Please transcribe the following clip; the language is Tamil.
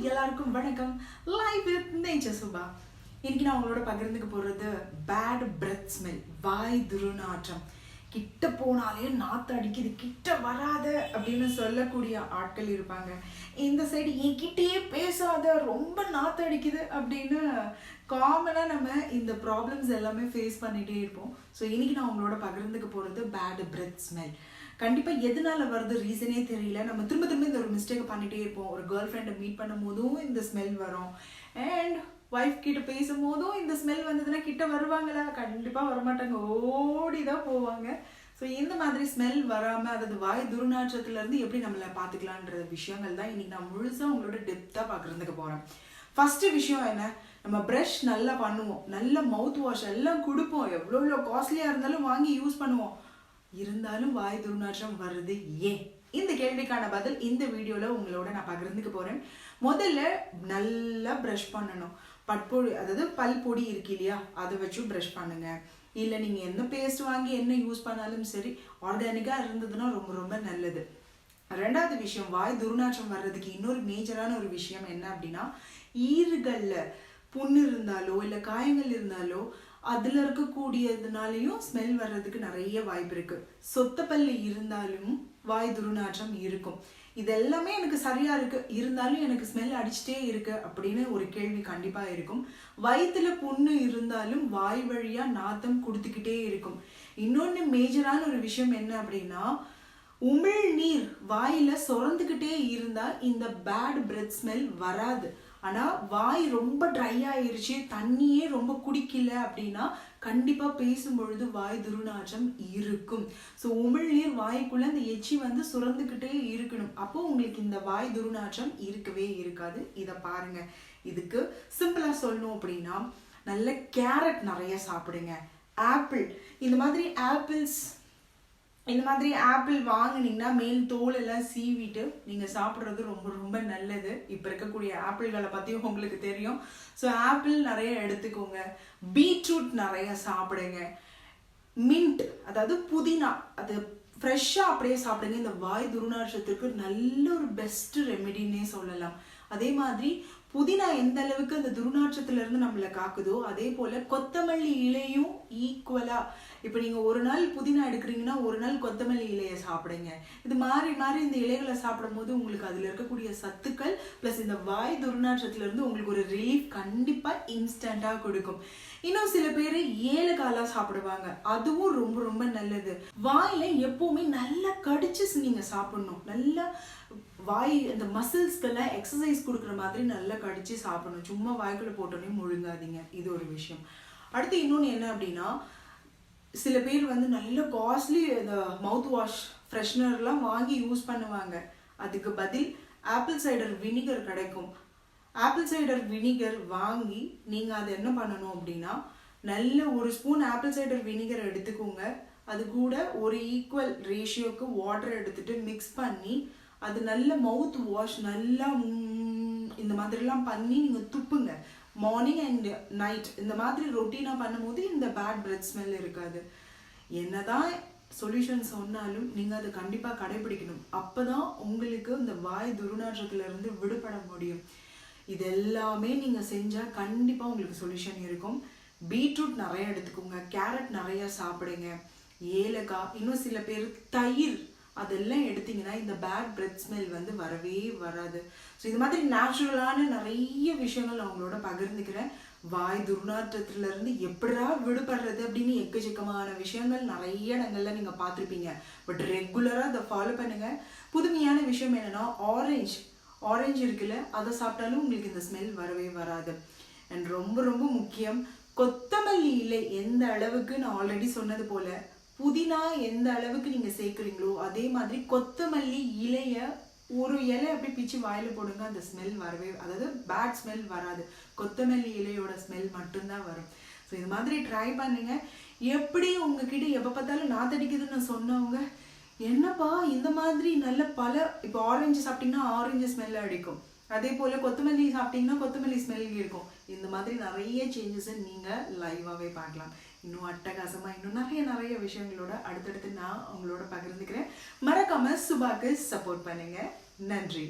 எல்லாருக்கும் வணக்கம். Live with nature Subha. இன்னைக்கு நான் உங்களோட பகிர்ந்துக்க போறது பேட் பிரெத் ஸ்மெல், வாய் துர்நாற்றம். கிட்ட போனாலே நாத்து அடிக்குது, கிட்ட வராத அப்படின்னு சொல்லக்கூடிய ஆட்கள் இருப்பாங்க. இந்த சைடு என்கிட்டயே பேசாத, ரொம்ப நாத்து அடிக்குது அப்படின்னு காமனாக நம்ம இந்த ப்ராப்ளம்ஸ் எல்லாமே ஃபேஸ் பண்ணிகிட்டே இருப்போம். ஸோ இன்னைக்கு நான் உங்களோட பகிர்ந்துக்க போகிறது பேட் பிரெத் ஸ்மெல். கண்டிப்பாக எதனால வருது ரீசனே தெரியல. நம்ம திரும்ப திரும்ப இந்த ஒரு மிஸ்டேக் பண்ணிகிட்டே இருப்போம். ஒரு கேர்ள் ஃப்ரெண்டை மீட் பண்ணும் போதும் இந்த ஸ்மெல் வரும், அண்ட் ஒய்ஃப் கிட்ட பேசும் போதும் இந்த ஸ்மெல் வந்ததுன்னா கிட்ட வருவாங்களா? கண்டிப்பாக வரமாட்டாங்க, ஓடி தான் போவாங்க. ஸோ இந்த மாதிரி ஸ்மெல் வராமல், அதாவது வாய் துர்நாற்றத்துலேருந்து எப்படி நம்மளை பார்த்துக்கலான்ற விஷயங்கள் தான் இன்னைக்கு நான் முழுசாக உங்களோட டெப்த்தாக பார்க்குறதுக்கு போகிறேன். ஃபஸ்ட்டு விஷயம் என்ன, நம்ம ப்ரஷ் நல்லா பண்ணுவோம், நல்ல மவுத் வாஷ் எல்லாம் கொடுப்போம், எவ்வளோ காஸ்ட்லியாக இருந்தாலும் வாங்கி யூஸ் பண்ணுவோம், இருந்தாலும் வாய் துர்நாற்றம் வருது ஏன்? இந்த கேள்விக்கான பதில் இந்த வீடியோவில் உங்களோட நான் பகிர்ந்துக்க போகிறேன். முதல்ல நல்லா ப்ரஷ் பண்ணணும். பட்பொடி, அதாவது பல் பொடி இருக்கு இல்லையா, அதை வச்சு ப்ரஷ் பண்ணுங்க. இல்லை நீங்கள் என்ன பேஸ்ட் வாங்கி என்ன யூஸ் பண்ணாலும் சரி, ஆர்கானிக்காக இருந்ததுன்னா ரொம்ப ரொம்ப நல்லது. ரெண்டாவது விஷயம், வாய் துர்நாற்றம் வர்றதுக்கு இன்னொரு மேஜரான ஒரு விஷயம் என்ன அப்படின்னா, ஈறுகளில் புண்ணு இருந்தாலோ இல்லை காயங்கள் இருந்தாலோ அதில் இருக்கக்கூடியதுனாலையும் ஸ்மெல் வர்றதுக்கு நிறைய வாய்ப்பு இருக்குது. சொத்தப்பல்லு இருந்தாலும் வாய் துர்நாற்றம் இருக்கும். இது எல்லாமே எனக்கு சரியாக இருக்குது, இருந்தாலும் எனக்கு ஸ்மெல் அடிச்சுட்டே இருக்குது அப்படின்னு ஒரு கேள்வி கண்டிப்பாக இருக்கும். வயிற்றுல புண்ணு இருந்தாலும் வாய் வழியாக நாத்தம் கொடுத்துக்கிட்டே இருக்கும். இன்னொன்று மேஜரான ஒரு விஷயம் என்ன அப்படின்னா, உமிழ் நீர் வாயில் சுரந்துக்கிட்டே இருந்தால் இந்த பேட் பிரெத் ஸ்மெல் வராது. ஆனால் வாய் ரொம்ப ட்ரை ஆயிடுச்சு, தண்ணியே ரொம்ப குடிக்கல அப்படின்னா கண்டிப்பாக பேசும்பொழுது வாய் துர்நாற்றம் இருக்கும். ஸோ உமிழ்நீர் வாய்க்குள்ளே அந்த எச்சி சுரந்துக்கிட்டே இருக்கணும். அப்போ உங்களுக்கு இந்த வாய் துர்நாற்றம் இருக்கவே இருக்காது. இதை பாருங்க. இதுக்கு சிம்பிளாக சொல்லணும் அப்படின்னா, நல்ல கேரட் நிறைய சாப்பிடுங்க. ஆப்பிள், இந்த மாதிரி ஆப்பிள் வாங்கினீங்கன்னா மேல் தோல் எல்லாம் சீவிட்டு நீங்கள் சாப்பிட்றது ரொம்ப ரொம்ப நல்லது. இப்போ இருக்கக்கூடிய ஆப்பிள்களை பற்றி உங்களுக்கு தெரியும். ஸோ ஆப்பிள் நிறைய எடுத்துக்கோங்க. பீட்ரூட் நிறைய சாப்பிடுங்க. மின்ட், அதாவது புதினா, அது ஃப்ரெஷ்ஷாக அப்படியே சாப்பிடுங்க. இந்த வாய் துர்நாற்றத்துக்கு நல்ல ஒரு பெஸ்ட் ரெமெடினே சொல்லலாம். அதே மாதிரி புதினா எந்த அளவுக்கு அந்த துர்நாற்றத்திலிருந்து நம்மளை காக்குதோ, அதே போல் கொத்தமல்லி இலையும் ஈக்குவலாக. இப்போ நீங்கள் ஒரு நாள் புதினா எடுக்கிறீங்கன்னா ஒரு நாள் கொத்தமல்லி இலையை சாப்பிடுங்க. இது மாறி மாறி இந்த இலைகளை சாப்பிடும் போது உங்களுக்கு அதில் இருக்கக்கூடிய சத்துக்கள் ப்ளஸ் இந்த வாய் துர்நாற்றத்திலிருந்து உங்களுக்கு ஒரு ரிலீஃப் கண்டிப்பாக இன்ஸ்டண்ட்டாக கொடுக்கும். இன்னும் சில பேர் ஏலக்காயெல்லாம் சாப்பிடுவாங்க, அதுவும் ரொம்ப ரொம்ப நல்லது. வாயில் எப்போவுமே நல்லா கடிச்சு நீங்கள் சாப்பிடணும். நல்லா வாய் அந்த மசில்ஸ்க்கெல்லாம் எக்ஸசைஸ் கொடுக்குற மாதிரி நல்லா கடிச்சு சாப்பிடணும். சும்மா வாய்க்குள்ளே போட்டோன்னே முழுங்காதீங்க. இது ஒரு விஷயம். அடுத்து இன்னொன்று என்ன அப்படின்னா, சில பேர் நல்ல காஸ்ட்லி இந்த மவுத் வாஷ் ஃப்ரெஷ்னர்லாம் வாங்கி யூஸ் பண்ணுவாங்க. அதுக்கு பதில் ஆப்பிள் சைடர் வினிகர் கிடைக்கும். ஆப்பிள் சைடர் வினிகர் வாங்கி நீங்கள் அதை என்ன பண்ணணும் அப்படின்னா, நல்ல ஒரு ஸ்பூன் ஆப்பிள் சைடர் வினிகர் எடுத்துக்கோங்க. அது கூட ஒரு ஈக்குவல் ரேஷியோக்கு வாட்டர் எடுத்துட்டு மிக்ஸ் பண்ணி அது நல்ல மவுத் வாஷ் நல்லா இந்த மாதிரிலாம் பண்ணி நீங்கள் துப்புங்க. மார்னிங் அண்ட் நைட் இந்த மாதிரி ரொட்டீனாக பண்ணும்போது இந்த பேட் பிரெத் ஸ்மெல் இருக்காது. என்னதான் சொல்யூஷன் சொன்னாலும் நீங்கள் அதை கண்டிப்பாக கடைபிடிக்கணும். அப்போ தான் உங்களுக்கு இந்த வாய் துர்நாற்றத்திலிருந்து விடுபட முடியும். இது எல்லாமே நீங்கள் செஞ்சால் கண்டிப்பாக உங்களுக்கு சொல்யூஷன் இருக்கும். பீட்ரூட் நிறைய எடுத்துக்கோங்க. கேரட் நிறைய சாப்பிடுங்க. ஏலக்காய், இன்னும் சில பேர் தயிர், அதெல்லாம் எடுத்தீங்கன்னா இந்த பேட் பிரெத் ஸ்மெல் வரவே வராது. ஸோ இந்த மாதிரி நேச்சுரலான நிறைய விஷயங்கள் நான் உங்களோட பகிர்ந்துக்கிறேன். வாய் துர்நாற்றத்திலிருந்து எப்படா விடுபடுறது அப்படின்னு எக்கச்சக்கமான விஷயங்கள் நிறைய இடங்கள்ல நீங்கள் பார்த்துருப்பீங்க. பட் ரெகுலராக அதை ஃபாலோ பண்ணுங்க. புதுமையான விஷயம் என்னன்னா, ஆரஞ்சு இருக்குல்ல, அதை சாப்பிட்டாலும் உங்களுக்கு இந்த ஸ்மெல் வரவே வராது. அண்ட் ரொம்ப ரொம்ப முக்கியம், கொத்தமல்லி இலை எந்த அளவுக்கு, நான் ஆல்ரெடி சொன்னது போல புதினா எந்த அளவுக்கு நீங்கள் சேர்க்குறீங்களோ அதே மாதிரி கொத்தமல்லி இலையை ஒரு இலை அப்படி பிச்சு வாயில் போடுங்க. அந்த ஸ்மெல் வரவே, அதாவது பேட் ஸ்மெல் வராது. கொத்தமல்லி இலையோட ஸ்மெல் மட்டும்தான் வரும். ஸோ இது மாதிரி ட்ரை பண்ணுங்க. எப்படி உங்ககிட்ட எப்போ பார்த்தாலும் நாத்தடிக்குதுன்னு சொன்னவங்க, என்னப்பா இந்த மாதிரி நல்ல இப்போ ஆரஞ்சு சாப்பிட்டீங்கன்னா ஆரஞ்சு ஸ்மெல் அடிக்கும், அதே போல் கொத்தமல்லி சாப்பிட்டீங்கன்னா கொத்தமல்லி ஸ்மெல் இருக்கும். இந்த மாதிரி நிறைய சேஞ்சஸை நீங்கள் லைவாகவே பார்க்கலாம். இன்னும் அட்டகாசமாக இன்னும் நிறைய விஷயங்களோட அடுத்தடுத்து நான் உங்களோட பகிர்ந்துக்கிறேன். மறக்காமல் சுபாக்கு சப்போர்ட் பண்ணுங்கள். நன்றி.